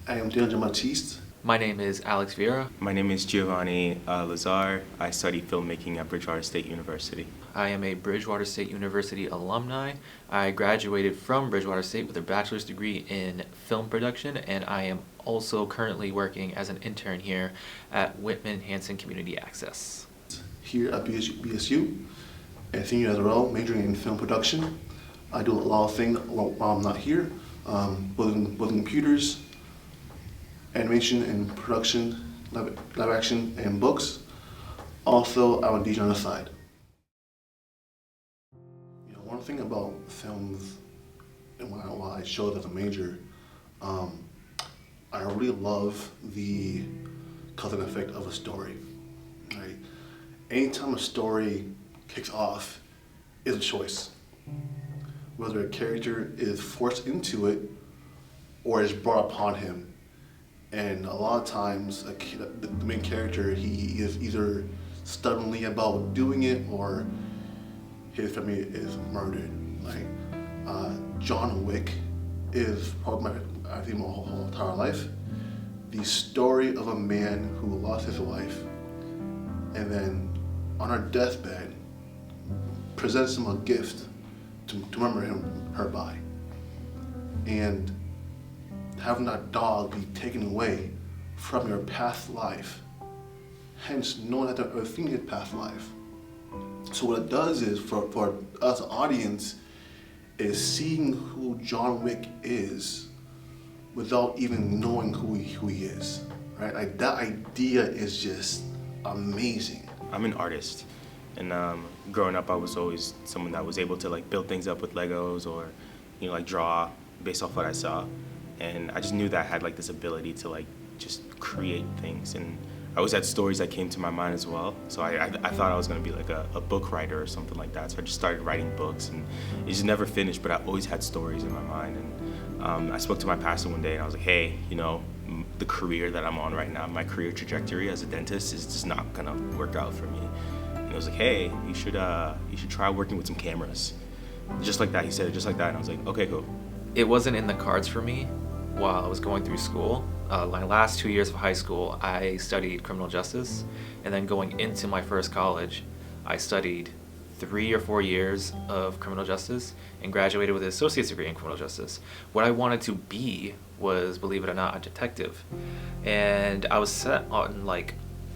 I am Daniel Matiste. My name is Alex Vieira. My name is Giovanni Lazar. I study filmmaking at Bridgewater State University. I am a Bridgewater State University alumni. I graduated from Bridgewater State with a bachelor's degree in film production, and I am also currently working as an intern here at Whitman Hanson Community Access. Here at BSU, a senior as well, majoring in film production. I do a lot of things while I'm not here, building computers, animation and production, live action and books. Also, I'm a DJ on the side. One thing about films and why I chose as a major, I really love the cause and effect of a story. Right? Anytime a story kicks off, is a choice. Whether a character is forced into it or is brought upon him. And a lot of times, the main character, he is either stubbornly about doing it or his family is murdered. Like John Wick is probably my whole entire life. The story of a man who lost his wife and then on her deathbed presents him a gift to remember her by. And having that dog be taken away from your past life, hence knowing that they've ever seen his past life. So what it does is, for us audience, is seeing who John Wick is without even knowing who he is, right? Like that idea is just amazing. I'm an artist, and growing up I was always someone that was able to like build things up with Legos or like draw based off what I saw. And I just knew that I had like this ability to like just create things, and I always had stories that came to my mind as well. So I thought I was gonna be like a book writer or something like that. So I just started writing books, and it just never finished. But I always had stories in my mind. And I spoke to my pastor one day, and I was like, hey, the career that I'm on right now, my career trajectory as a dentist is just not gonna work out for me. And he was like, hey, you should try working with some cameras. Just like that, he said it just like that, and I was like, okay, cool. It wasn't in the cards for me while I was going through school. My last 2 years of high school, I studied criminal justice, and then going into my first college, I studied 3 or 4 years of criminal justice and graduated with an associate's degree in criminal justice. What I wanted to be was, believe it or not, a detective. And I was set on like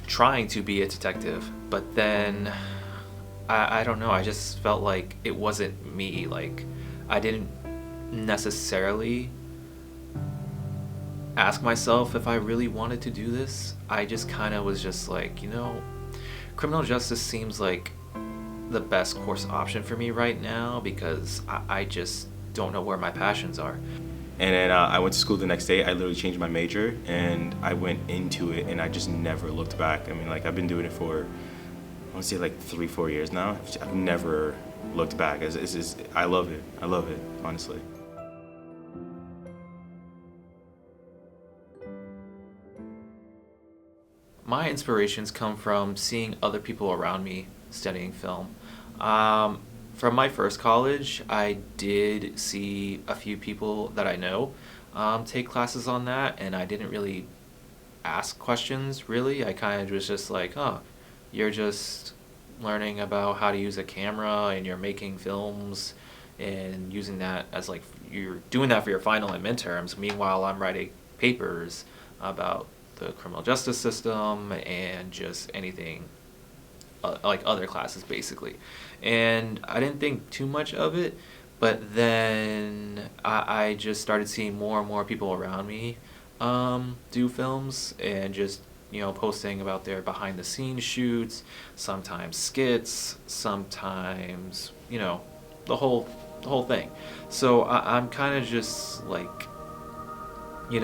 trying to be a detective, but then I don't know, I just felt like it wasn't me. Like I didn't necessarily ask myself if I really wanted to do this. I just kind of was just like, criminal justice seems like the best course option for me right now because I just don't know where my passions are. And then I went to school the next day. I literally changed my major and I went into it, and I just never looked back. I mean, like I've been doing it for, I want to say like 3-4 years now. I've never looked back. I love it. I love it, honestly. My inspirations come from seeing other people around me studying film. From my first college, I did see a few people that I know take classes on that, and I didn't really ask questions, really. I kind of was just like, you're just learning about how to use a camera, and you're making films, and using that as like, you're doing that for your final and midterms. Meanwhile, I'm writing papers about the criminal justice system and just anything like other classes basically. And I didn't think too much of it, but then I just started seeing more and more people around me do films and just posting about their behind the scenes shoots, sometimes skits, sometimes the whole thing. So I'm kind of just like in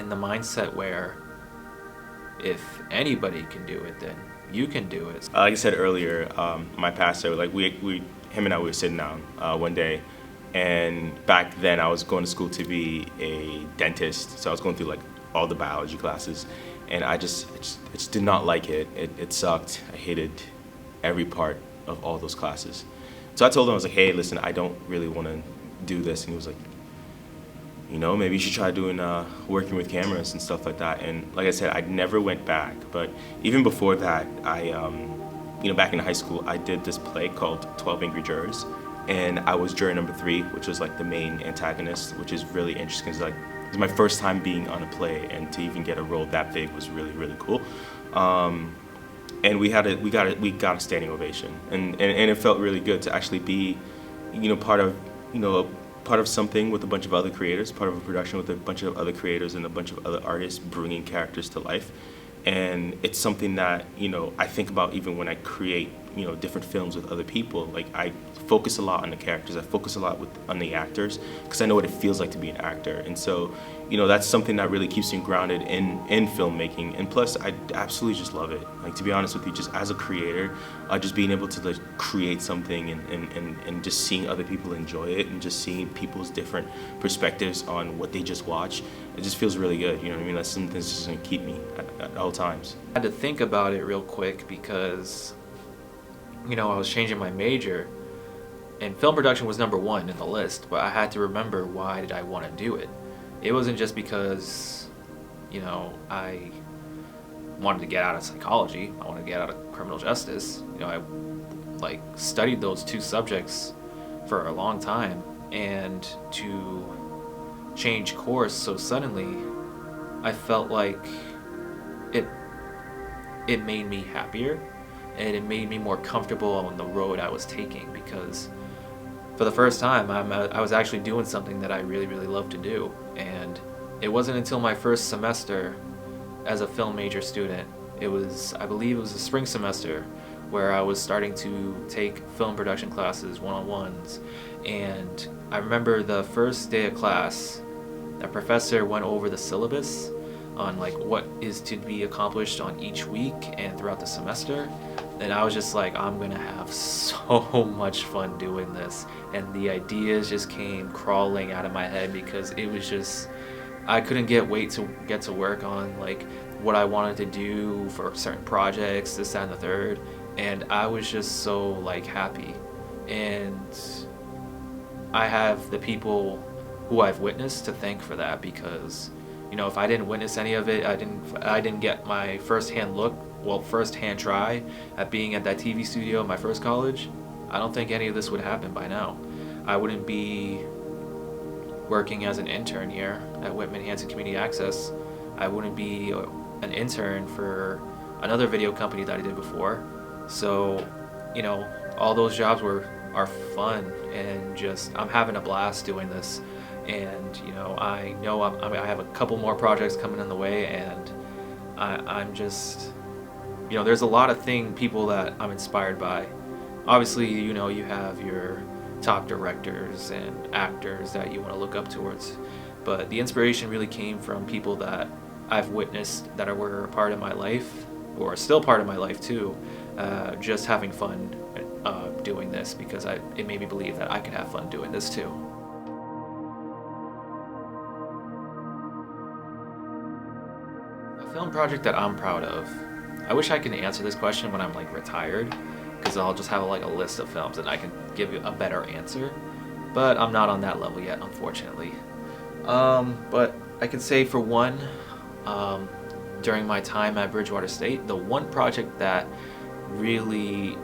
the mindset where if anybody can do it, then you can do it. Like I said earlier, my pastor, like him and I were sitting down one day, and back then I was going to school to be a dentist, so I was going through like all the biology classes, and I just did not like it. It sucked. I hated every part of all those classes. So I told him, I was like, hey, listen, I don't really want to do this, and he was like, you know, maybe you should try doing working with cameras and stuff like that. And like I said, I never went back. But even before that, you know, back in high school, I did this play called 12 Angry Jurors, and I was juror number 3, which was like the main antagonist, which is really interesting because like it was my first time being on a play, and to even get a role that big was really, really cool. And we got a standing ovation, and it felt really good to actually be, you know, part of something with a bunch of other creators, part of a production with a bunch of other creators and a bunch of other artists bringing characters to life. And it's something that, you know, I think about even when I create, you know, different films with other people. Like, I focus a lot on the characters, I focus a lot on the actors, because I know what it feels like to be an actor. And so, you know, that's something that really keeps me grounded in filmmaking. And plus, I absolutely just love it. Like, to be honest with you, just as a creator, just being able to like create something and just seeing other people enjoy it, and just seeing people's different perspectives on what they just watched, it just feels really good. You know what I mean? That's something that's just gonna keep me at all times. I had to think about it real quick because, you know, I was changing my major, and film production was number 1 in the list, but I had to remember, why did I want to do it? It wasn't just because, you know, I wanted to get out of psychology, I wanted to get out of criminal justice. You know, I like studied those 2 subjects for a long time, and to change course so suddenly, I felt like it made me happier, and it made me more comfortable on the road I was taking, because for the first time I was actually doing something that I really, really love to do. And it wasn't until my first semester as a film major student, I believe it was the spring semester, where I was starting to take film production classes, one-on-ones. And I remember the first day of class, the professor went over the syllabus on like what is to be accomplished on each week and throughout the semester. And I was just like, I'm gonna have so much fun doing this. And the ideas just came crawling out of my head, because it was just, I couldn't wait to get to work on like what I wanted to do for certain projects, this, that, and the third. And I was just so like happy. And I have the people who I've witnessed to thank for that, because, you know, if I didn't witness any of it, I didn't get my first-hand try at being at that TV studio in my first college, I don't think any of this would happen by now. I wouldn't be working as an intern here at Whitman-Hanson Community Access. I wouldn't be an intern for another video company that I did before. So, you know, all those jobs are fun, and just I'm having a blast doing this. And, you know I have a couple more projects coming in the way, and I'm just, you know, there's a lot of people that I'm inspired by. Obviously, you know, you have your top directors and actors that you want to look up towards, but the inspiration really came from people that I've witnessed that were a part of my life, or are still part of my life too, just having fun doing this, because it made me believe that I could have fun doing this too. A film project that I'm proud of. I wish I could answer this question when I'm like retired, because I'll just have like a list of films and I can give you a better answer. But I'm not on that level yet, unfortunately. But I can say for one, during my time at Bridgewater State, the one project that really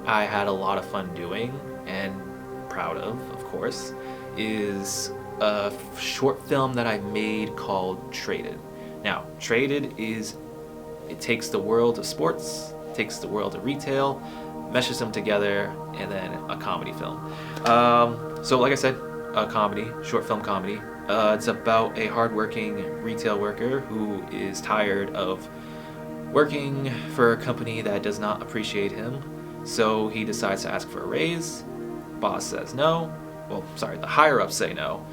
I had a lot of fun doing, and proud of course, is a short film that I made called Traded. Now, Traded it takes the world of sports, takes the world of retail, meshes them together, and then a comedy film. So like I said, a comedy, short film comedy. It's about a hardworking retail worker who is tired of working for a company that does not appreciate him. So he decides to ask for a raise. Boss says no. Well, sorry, the higher-ups say no.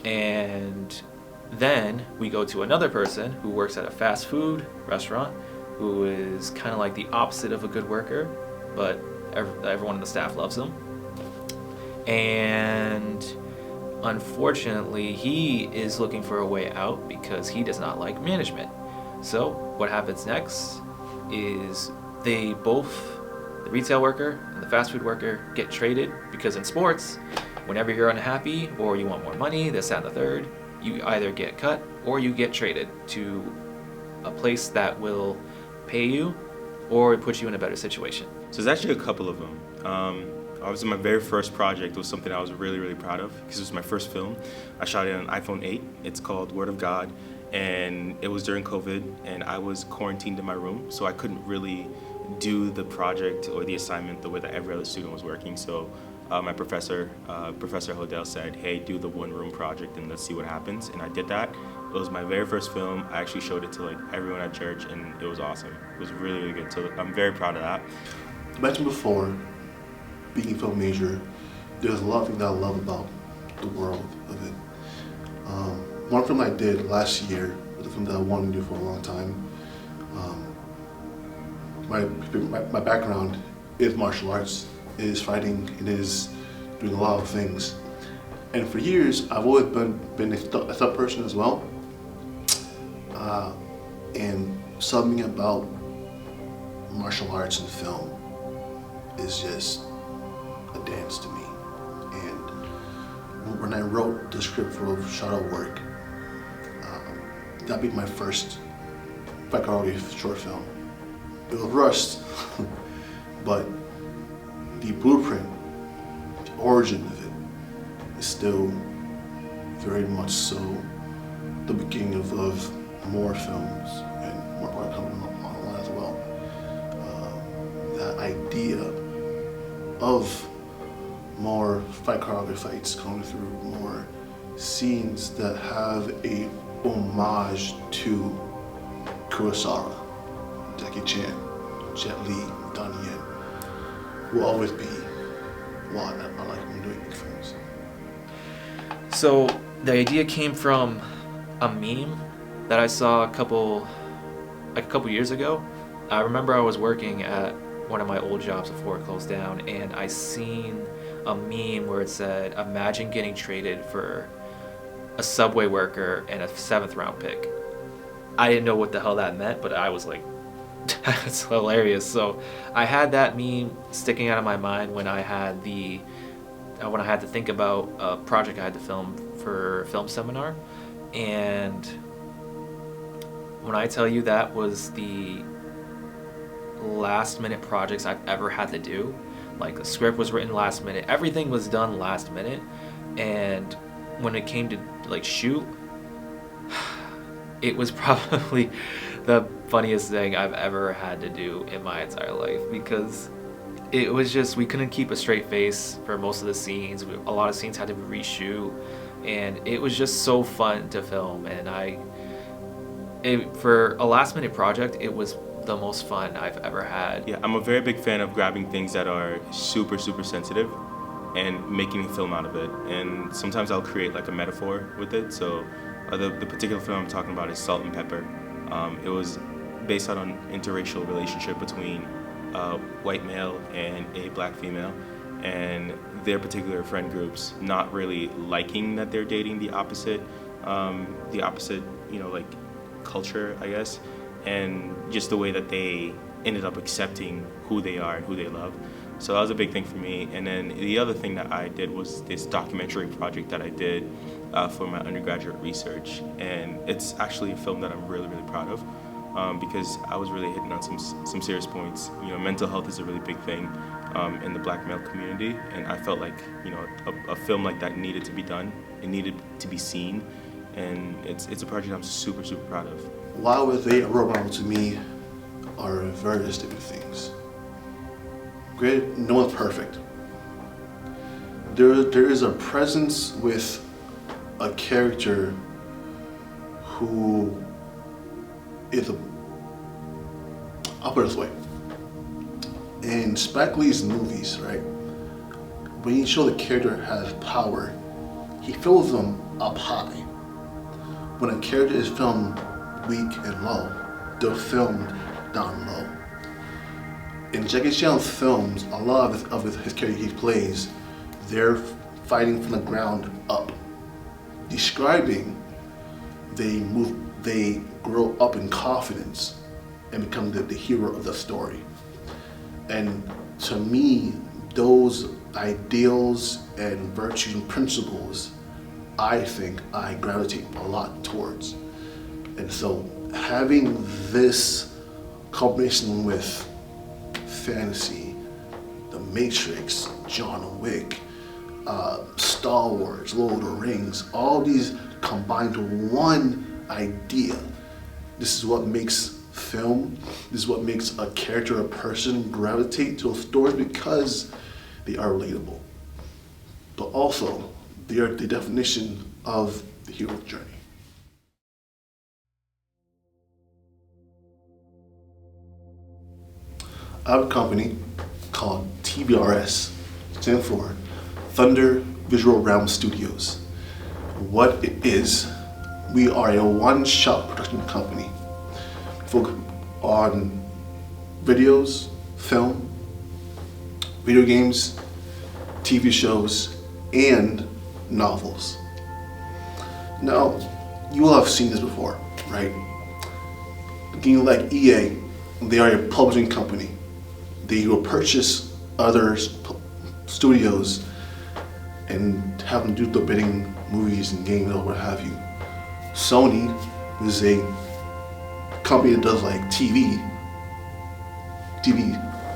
And then we go to another person who works at a fast food restaurant, who is kind of like the opposite of a good worker, but everyone in the staff loves him. And unfortunately, he is looking for a way out because he does not like management. So what happens next is they both, the retail worker and the fast food worker, get traded, because in sports, whenever you're unhappy or you want more money, this, that, and the third, you either get cut or you get traded to a place that will pay you or put you in a better situation. So there's actually a couple of them. Obviously, my very first project was something I was really, really proud of because it was my first film. I shot it on an iPhone 8. It's called Word of God, and it was during COVID, and I was quarantined in my room, so I couldn't really do the project or the assignment the way that every other student was working. So my professor, Professor Hodel, said, hey, do the one-room project and let's see what happens. And I did that. It was my very first film. I actually showed it to like everyone at church, and it was awesome. It was really, really good. So I'm very proud of that. I mentioned before, being a film major, there's a lot of things that I love about the world of it. One film I did last year was a film that I wanted to do for a long time. My background is martial arts, it is fighting, it is doing a lot of things. And for years, I've always been a stunt person as well. And something about martial arts and film is just a dance to me. And when I wrote the script for Shadow Work, that'd be my first choreography short film. It was rushed, but the blueprint, the origin of it, is still very much so the beginning of more films and more product coming online as well. That idea of more fight choreography fights coming through, more scenes that have a homage to Kurosawa, Jackie Chan, Jet Li, Donnie Yen, will always be why I like when doing big films. So the idea came from a meme that I saw a couple years ago. I remember I was working at one of my old jobs before it closed down, and I seen a meme where it said, imagine getting traded for a Subway worker and a 7th round pick. I didn't know what the hell that meant, but I was like, that's hilarious. So I had that meme sticking out of my mind when I had to think about a project I had to film for a film seminar. And when I tell you that was the last minute projects I've ever had to do, like the script was written last minute, everything was done last minute, and when it came to like shoot, it was probably the funniest thing I've ever had to do in my entire life, because it was just, we couldn't keep a straight face for most of the scenes. A lot of scenes had to be reshoot, and it was just so fun to film. And for a last minute project, it was the most fun I've ever had. Yeah, I'm a very big fan of grabbing things that are super, super sensitive and making a film out of it. And sometimes I'll create like a metaphor with it. So the particular film I'm talking about is Salt and Pepper. It was based on an interracial relationship between a white male and a black female, and their particular friend groups not really liking that they're dating the opposite, like culture, I guess, and just the way that they ended up accepting who they are and who they love. So that was a big thing for me. And then the other thing that I did was this documentary project that I did for my undergraduate research, and it's actually a film that I'm really, really proud of. Because I was really hitting on some serious points. You know, mental health is a really big thing in the black male community, and I felt like, you know, a film like that needed to be done. It needed to be seen, and it's a project I'm super, super proud of. Why was they a role model to me are various different things. Great, no one's perfect. There is a presence with a character who I'll put it this way. In Spike Lee's movies, right, when you show the character has power, he fills them up high. When a character is filmed weak and low, they're filmed down low. In Jackie Chan's films, a lot of his character he plays, they're fighting from the ground up. Describing, they grow up in confidence and become the hero of the story. And to me, those ideals and virtues and principles I think I gravitate a lot towards. And so having this combination with fantasy, The Matrix, John Wick, Star Wars, Lord of the Rings, all these combined to one idea. This is what makes film, this is what makes a character, a person gravitate to those stories, because they are relatable. But also, they are the definition of the hero's journey. I have a company called TVRS, stands for Thunder Visual Realm Studios. What it is, we are a one-shot production company focused on videos, film, video games, TV shows, and novels. Now, you will have seen this before, right? Being like EA, they are a publishing company. They will purchase other studios and have them do the bidding, movies and games or what have you. Sony is a company that does like TV,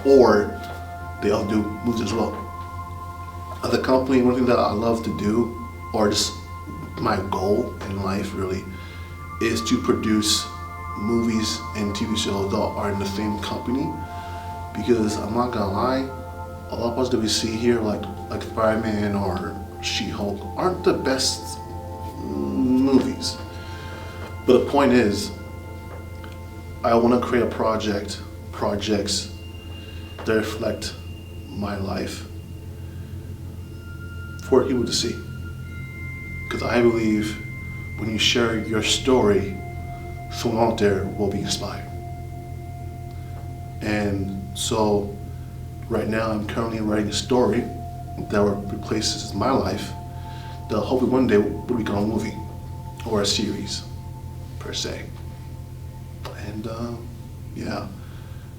or they also do movies as well. As a company, one thing that I love to do, or just my goal in life really, is to produce movies and TV shows that are in the same company. Because I'm not gonna lie, a lot of us that we see here, like Spider-Man or She-Hulk, aren't the best movies. But the point is, I want to create projects that reflect my life for people to see. Because I believe when you share your story, someone out there will be inspired. And so right now I'm currently writing a story that replaces my life that hopefully one day will become a movie or a series per se. And yeah,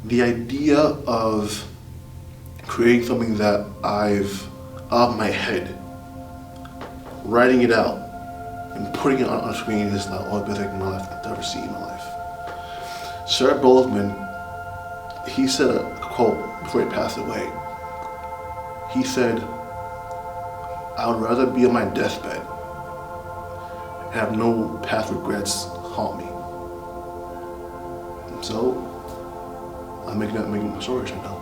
the idea of creating something that I've out of my head, writing it out and putting it on screen is like all the best thing in my life I've ever seen in my life. Sarah Boldman, he said a quote before he passed away. He said, "I would rather be on my deathbed and have no past regrets haunt me." And so I'm making my stories right now.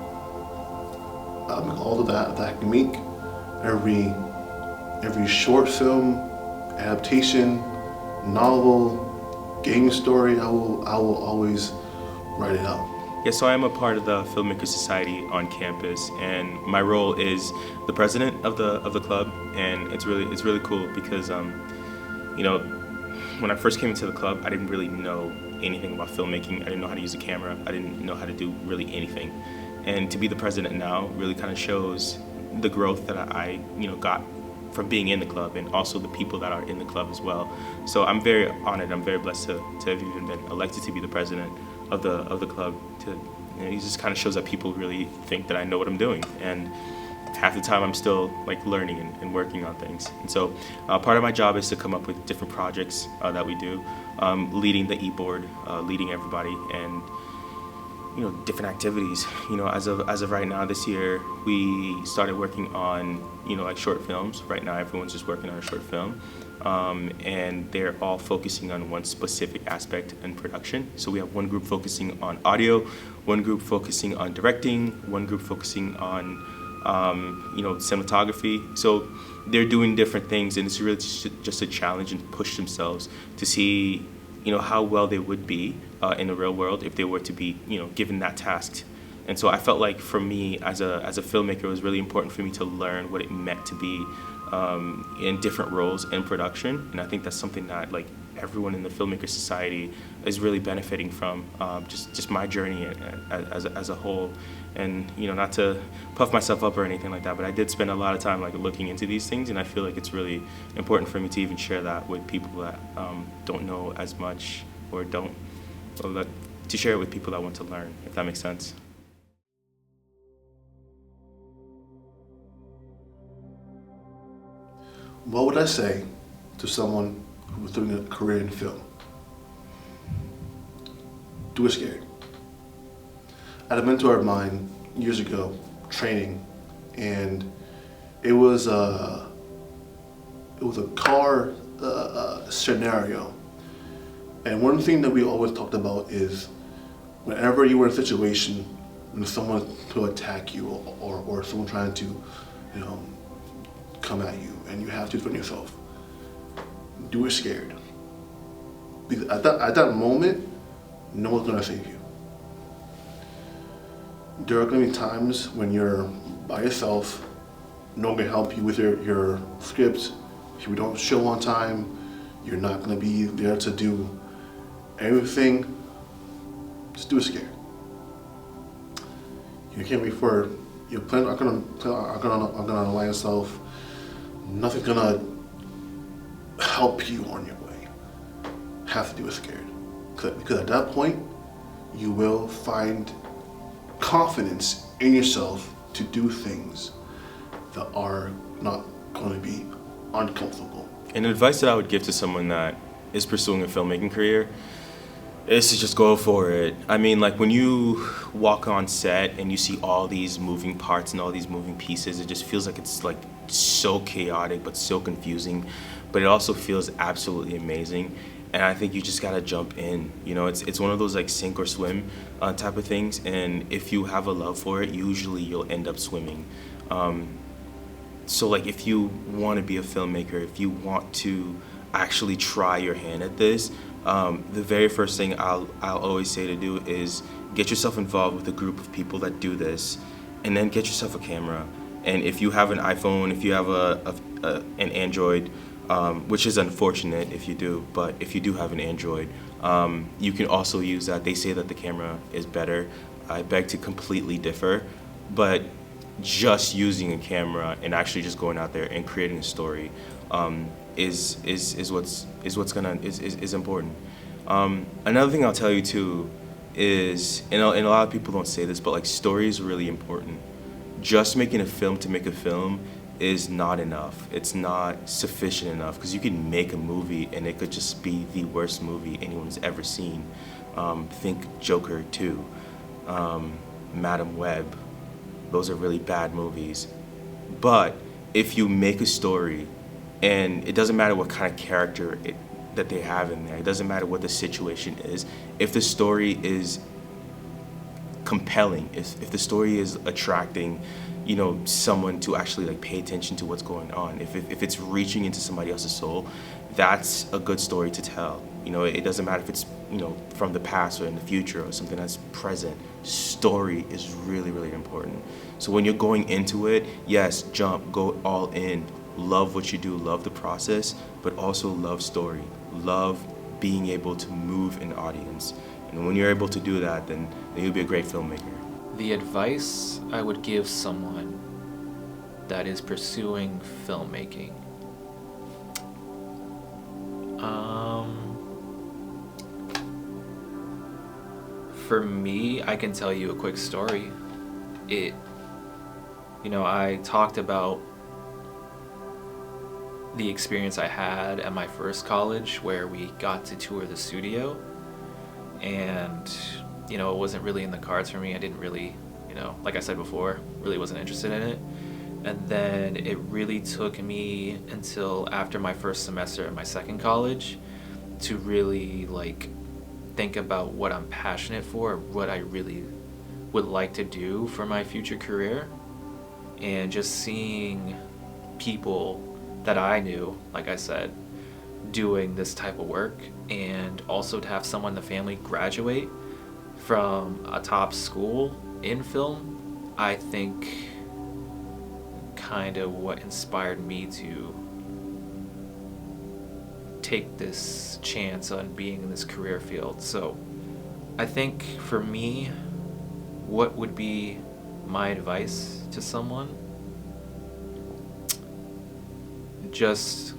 I'll make all of that I can make. Every short film, adaptation, novel, game story, I will always write it out. Yeah, so I am a part of the Filmmakers Society on campus, and my role is the president of the club, and it's really cool because you know, when I first came into the club, I didn't really know anything about filmmaking. I didn't know how to use a camera. I didn't know how to do really anything, and to be the president now really kind of shows the growth that I got from being in the club, and also the people that are in the club as well. So I'm very honored. I'm very blessed to have even been elected to be the president of the club. It just kind of shows that people really think that I know what I'm doing, and half the time I'm still like learning and working on things. And so part of my job is to come up with different projects that we do, leading the e-board, leading everybody, and different activities. As of right now, this year we started working on like short films. Right now everyone's just working on a short film, and they're all focusing on one specific aspect in production. So we have one group focusing on audio, one group focusing on directing, one group focusing on cinematography. So they're doing different things, and it's really just a challenge and push themselves to see how well they would be in the real world if they were to be given that task. And so I felt like for me as a filmmaker, it was really important for me to learn what it meant to be in different roles in production. And I think that's something that like everyone in the Filmmakers Society is really benefiting from, just my journey as a whole. And not to puff myself up or anything like that, but I did spend a lot of time like looking into these things, and I feel like it's really important for me to even share that with people that don't know as much, or to share it with people that want to learn, if that makes sense. What would I say to someone who's doing a career in film. Do it scared. I had a mentor of mine years ago, training, and it was a car scenario. And one thing that we always talked about is whenever you were in a situation when someone to attack you or someone trying to, come at you and you have to defend yourself, do it scared. Because at that moment, no one's gonna save you. There are gonna be times when you're by yourself, no one can help you with your script. If you don't show on time, you're not gonna be there to do everything. Just do it scared. You can't wait for your plan. Are gonna align yourself. Nothing's gonna help you on your way. Have to do it scared, because at that point, you will find confidence in yourself to do things that are not going to be uncomfortable. And advice that I would give to someone that is pursuing a filmmaking career is to just go for it. I mean, like when you walk on set and you see all these moving parts and all these moving pieces, it just feels like it's like so chaotic but so confusing, but it also feels absolutely amazing. And I think you just gotta jump in. It's one of those like sink or swim type of things. And if you have a love for it, usually you'll end up swimming. So like if you want to be a filmmaker, if you want to actually try your hand at this, the very first thing I'll always say to do is get yourself involved with a group of people that do this, and then get yourself a camera. And if you have an iPhone, if you have an Android, which is unfortunate if you do, but if you do have an Android, you can also use that. They say that the camera is better. I beg to completely differ, but just using a camera and actually just going out there and creating a story is important. Another thing I'll tell you too is, and a lot of people don't say this, but like story is really important. Just making a film to make a film is not enough. It's not sufficient enough, because you can make a movie and it could just be the worst movie anyone's ever seen. Think Joker 2, Madam Web. Those are really bad movies. But if you make a story, and it doesn't matter what kind of character that they have in there, it doesn't matter what the situation is, if the story is compelling, if the story is attracting, someone to actually like pay attention to what's going on, if it's reaching into somebody else's soul, that's a good story to tell. It doesn't matter if it's from the past or in the future or something that's present. Story is really, really important. So when you're going into it, yes, jump, go all in, love what you do, love the process, but also love story, love being able to move an audience. And when you're able to do that, then you'll be a great filmmaker. The advice I would give someone that is pursuing filmmaking, for me, I can tell you a quick story. I talked about the experience I had at my first college where we got to tour the studio, and it wasn't really in the cards for me. I didn't really, like I said before, really wasn't interested in it. And then it really took me until after my first semester at my second college to really think about what I'm passionate for, what I really would like to do for my future career. And just seeing people that I knew, like I said, doing this type of work, and also to have someone in the family graduate from a top school in film, I think kind of what inspired me to take this chance on being in this career field. So I think for me, what would be my advice to someone? Just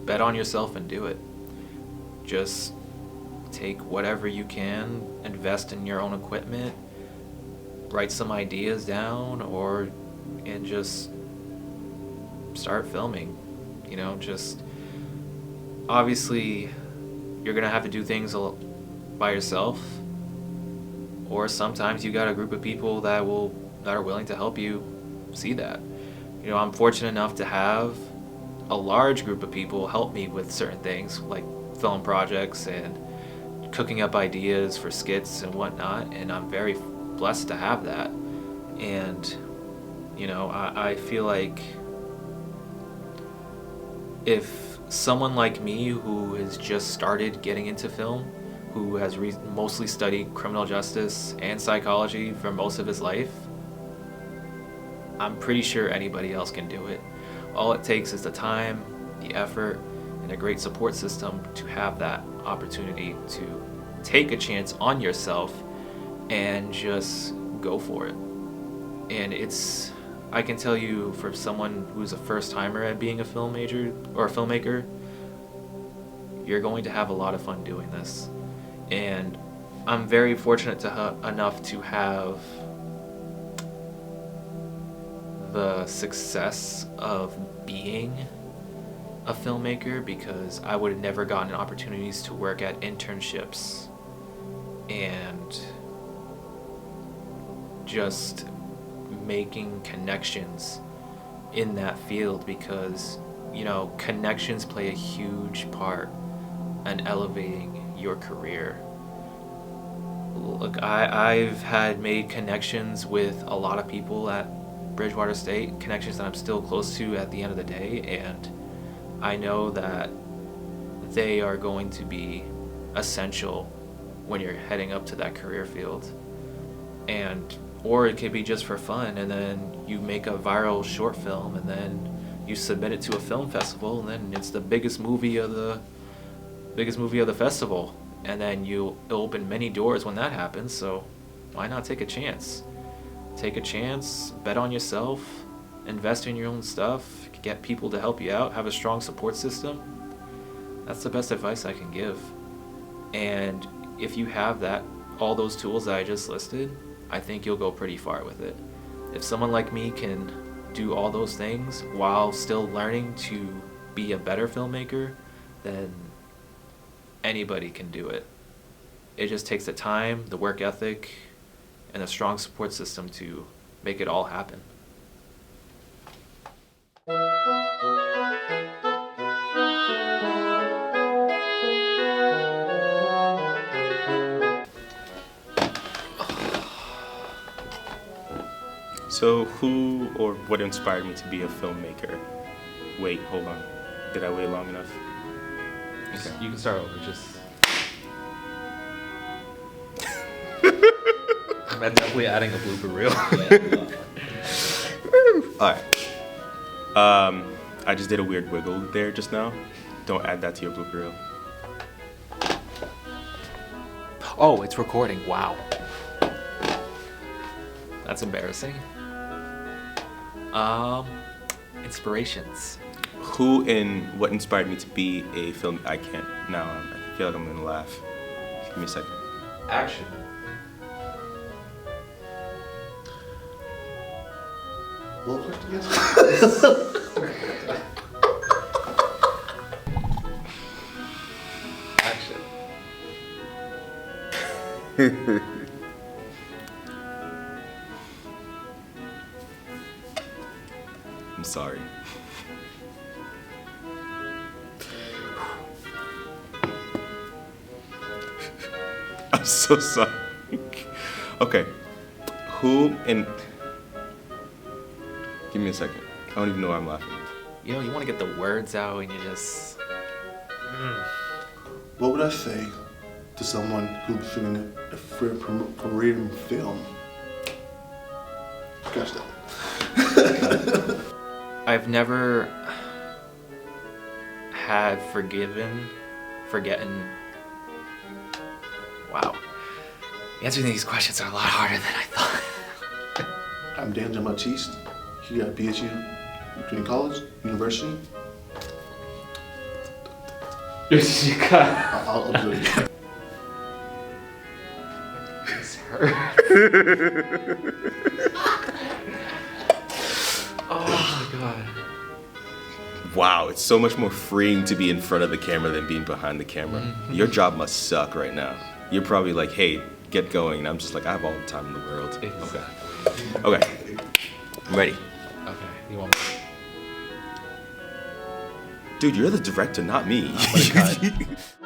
bet on yourself and do it. Just take whatever you can, invest in your own equipment, write some ideas down, and just start filming. Just obviously you're gonna have to do things by yourself, or sometimes you got a group of people that are willing to help you see that. You know, I'm fortunate enough to have a large group of people help me with certain things like film projects and cooking up ideas for skits and whatnot, and I'm very blessed to have that. And you know, I feel like if someone like me who has just started getting into film, who has mostly studied criminal justice and psychology for most of his life, I'm pretty sure anybody else can do it. All it takes is the time, the effort, and a great support system to have that opportunity to take a chance on yourself and just go for it. And I can tell you, for someone who's a first timer at being a film major or a filmmaker, you're going to have a lot of fun doing this. And I'm very fortunate enough to have the success of being a filmmaker, because I would have never gotten opportunities to work at internships and just making connections in that field, because you know, connections play a huge part in elevating your career. Look, I've had made connections with a lot of people at Bridgewater State, connections that I'm still close to at the end of the day, and I know that they are going to be essential when you're heading up to that career field. Or it could be just for fun, and then you make a viral short film, and then you submit it to a film festival, and then it's the biggest movie of the festival, and then you open many doors when that happens. So why not take a chance? Take a chance, bet on yourself, invest in your own stuff, get people to help you out, have a strong support system. That's the best advice I can give. And if you have all those tools that I just listed, I think you'll go pretty far with it. If someone like me can do all those things while still learning to be a better filmmaker, then anybody can do it. It just takes the time, the work ethic, and a strong support system to make it all happen. So who or what inspired me to be a filmmaker? Wait, hold on. Did I wait long enough? Okay. You can start over, just... I'm definitely adding a blooper reel. Alright. I just did a weird wiggle there just now. Don't add that to your blooper reel. Oh, it's recording. Wow. That's embarrassing. Inspirations. Who and what inspired me to be a film? I can't now. I feel like I'm gonna laugh. Give me a second. Action. What question again? Action. I'm sorry. I'm so sorry. Okay. Who and... Give me a second. I don't even know why I'm laughing. You know, you want to get the words out and you just... What would I say to someone who's pursuing a career in film? Gosh, that. I've never had forgotten. Wow. Answering these questions are a lot harder than I thought. I'm Dan Jean-Baptiste. Here at BSU Community College, University. I'll do it again. It's hurt. Oh my god. wow, it's so much more freeing to be in front of the camera than being behind the camera. Your job must suck right now. You're probably like, hey, get going. And I'm just like, I have all the time in the world. Exactly. Okay. I'm ready. Okay. You want me? Dude, you're the director, not me. I'm gonna cut.